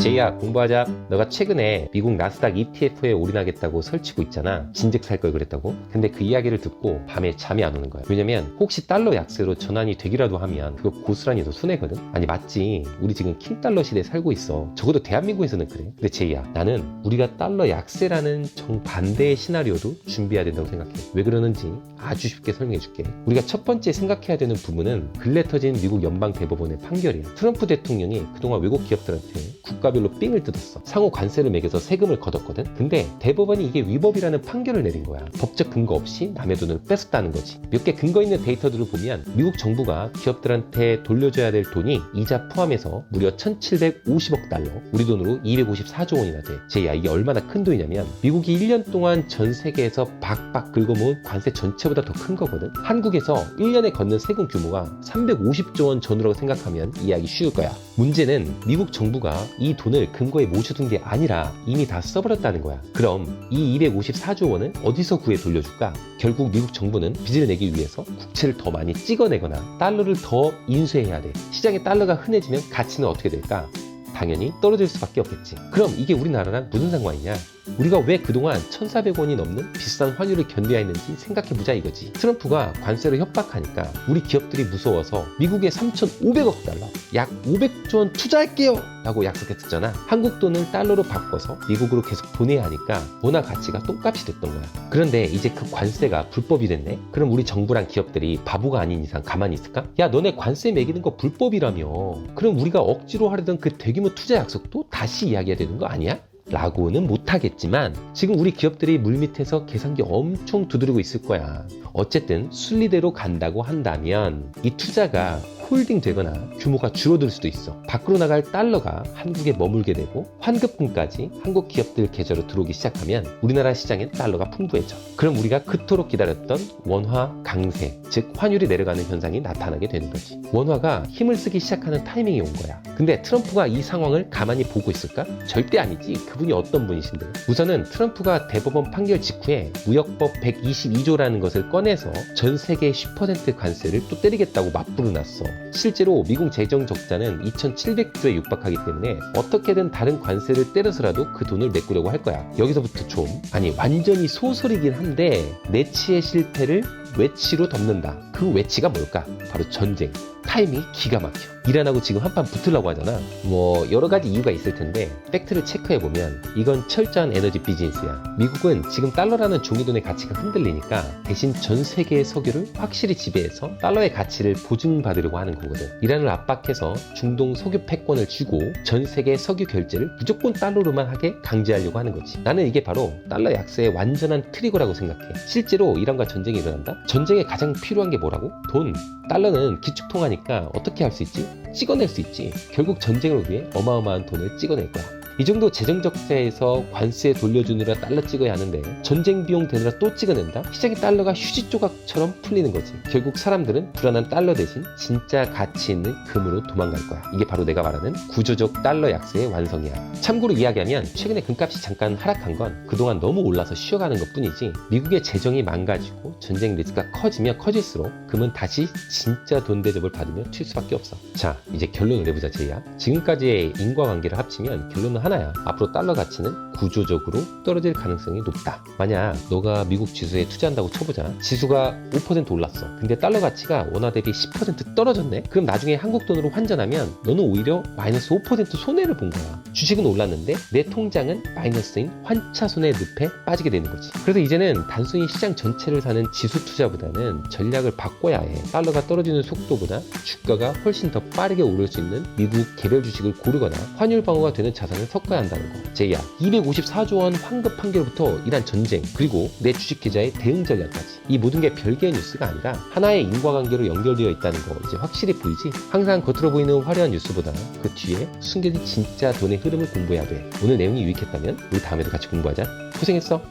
제이야, 공부하자. 너가 최근에 미국 나스닥 ETF에 올인하겠다고 설치고 있잖아. 진즉 살 걸 그랬다고. 근데 그 이야기를 듣고 밤에 잠이 안 오는 거야. 왜냐면 혹시 달러 약세로 전환이 되기라도 하면 그거 고스란히 너 손해거든. 아니 맞지, 우리 지금 킹달러 시대에 살고 있어. 적어도 대한민국에서는 그래. 근데 제이야, 나는 우리가 달러 약세라는 정반대의 시나리오도 준비해야 된다고 생각해. 왜 그러는지 아주 쉽게 설명해 줄게. 우리가 첫 번째 생각해야 되는 부분은 근래 터진 미국 연방대법원의 판결이야. 트럼프 대통령이 그동안 외국 기업들한테 국가별로 삥을 뜯었어. 상호 관세를 매겨서 세금을 걷었거든. 근데 대법원이 이게 위법이라는 판결을 내린 거야. 법적 근거 없이 남의 돈을 뺏었다는 거지. 몇 개 근거 있는 데이터들을 보면 미국 정부가 기업들한테 돌려줘야 될 돈이 이자 포함해서 무려 1750억 달러, 우리 돈으로 254조 원이나 돼. 제야, 이게 얼마나 큰 돈이냐면 미국이 1년 동안 전 세계에서 박박 긁어모은 관세 전체보다 더 큰 거거든. 한국에서 1년에 걷는 세금 규모가 350조 원 전후라고 생각하면 이해하기 쉬울 거야. 문제는 미국 정부가 이 돈을 근거에 모셔둔 게 아니라 이미 다 써버렸다는 거야. 그럼 이 254조 원은 어디서 구해 돌려줄까? 결국 미국 정부는 빚을 내기 위해서 국채를 더 많이 찍어내거나 달러를 더 인수해야 돼. 시장에 달러가 흔해지면 가치는 어떻게 될까? 당연히 떨어질 수밖에 없겠지. 그럼 이게 우리나라랑 무슨 상관이냐? 우리가 왜 그동안 1,400원이 넘는 비싼 환율을 견뎌야 했는지 생각해보자 이거지. 트럼프가 관세로 협박하니까 우리 기업들이 무서워서 미국에 3,500억 달러, 약 500조 원 투자할게요! 라고 약속했었잖아. 한국 돈을 달러로 바꿔서 미국으로 계속 보내야 하니까 원화 가치가 똥값이 됐던 거야. 그런데 이제 그 관세가 불법이 됐네? 그럼 우리 정부랑 기업들이 바보가 아닌 이상 가만히 있을까? 야, 너네 관세 매기는 거 불법이라며. 그럼 우리가 억지로 하려던 그 대규모 투자 약속도 다시 이야기해야 되는 거 아니야? 라고는 못하겠지만 지금 우리 기업들이 물밑에서 계산기 엄청 두드리고 있을 거야. 어쨌든 순리대로 간다고 한다면 이 투자가 홀딩 되거나 규모가 줄어들 수도 있어. 밖으로 나갈 달러가 한국에 머물게 되고 환급금까지 한국 기업들 계좌로 들어오기 시작하면 우리나라 시장엔 달러가 풍부해져. 그럼 우리가 그토록 기다렸던 원화 강세, 즉 환율이 내려가는 현상이 나타나게 되는 거지. 원화가 힘을 쓰기 시작하는 타이밍이 온 거야. 근데 트럼프가 이 상황을 가만히 보고 있을까? 절대 아니지. 그분이 어떤 분이신데? 우선은 트럼프가 대법원 판결 직후에 무역법 122조라는 것을 꺼내서 전 세계 10% 관세를 또 때리겠다고 맞불을 놨어. 실제로 미국 재정 적자는 2,700조에 육박하기 때문에 어떻게든 다른 관세를 때려서라도 그 돈을 메꾸려고 할 거야. 여기서부터 좀, 아니 완전히 소설이긴 한데 내치의 실패를 외치로 덮는다. 그 외치가 뭘까? 바로 전쟁. 타이밍이 기가 막혀. 일 안 하고 지금 한판 붙으려고 하잖아. 뭐 여러 가지 이유가 있을 텐데 팩트를 체크해보면 이건 철저한 에너지 비즈니스야. 미국은 지금 달러라는 종이돈의 가치가 흔들리니까 대신 전 세계의 석유를 확실히 지배해서 달러의 가치를 보증받으려고 하는 거거든. 이란을 압박해서 중동 석유 패권을 주고 전 세계 석유 결제를 무조건 달러로만 하게 강제하려고 하는 거지. 나는 이게 바로 달러 약세의 완전한 트리거라고 생각해. 실제로 이란과 전쟁이 일어난다? 전쟁에 가장 필요한 게 뭐라고? 돈. 달러는 기축통화니까 어떻게 할 수 있지? 찍어낼 수 있지. 결국 전쟁을 위해 어마어마한 돈을 찍어낼 거야. 이 정도 재정 적자에서 관세 돌려주느라 달러 찍어야 하는데 전쟁 비용 되느라 또 찍어낸다? 시장의 달러가 휴지 조각처럼 풀리는 거지. 결국 사람들은 불안한 달러 대신 진짜 가치 있는 금으로 도망갈 거야. 이게 바로 내가 말하는 구조적 달러 약세의 완성이야. 참고로 이야기하면 최근에 금값이 잠깐 하락한 건 그동안 너무 올라서 쉬어가는 것 뿐이지 미국의 재정이 망가지고 전쟁 리스크가 커지면 커질수록 금은 다시 진짜 돈 대접을 받으며 튈 수밖에 없어. 자, 이제 결론을 내보자 제이야. 지금까지의 인과관계를 합치면 결론은 하나야. 앞으로 달러 가치는 구조적으로 떨어질 가능성이 높다. 만약 너가 미국 지수에 투자한다고 쳐보자. 지수가 5% 올랐어. 근데 달러 가치가 원화 대비 10% 떨어졌네? 그럼 나중에 한국 돈으로 환전하면 너는 오히려 마이너스 5% 손해를 본 거야. 주식은 올랐는데 내 통장은 마이너스인 환차손의 늪에 빠지게 되는 거지. 그래서 이제는 단순히 시장 전체를 사는 지수 투자보다는 전략을 바꿔야 해. 달러가 떨어지는 속도보다 주가가 훨씬 더 빠르게 오를 수 있는 미국 개별 주식을 고르거나 환율 방어가 되는 자산을 섞어야 한다는 거. 제이야, 254조 원 환급 판결부터 이란 전쟁, 그리고 내 주식 계좌의 대응 전략까지 이 모든 게 별개의 뉴스가 아니라 하나의 인과관계로 연결되어 있다는 거 이제 확실히 보이지? 항상 겉으로 보이는 화려한 뉴스보다 그 뒤에 숨겨진 진짜 돈의 흐름을 공부해야 돼. 오늘 내용이 유익했다면 우리 다음에도 같이 공부하자. 고생했어.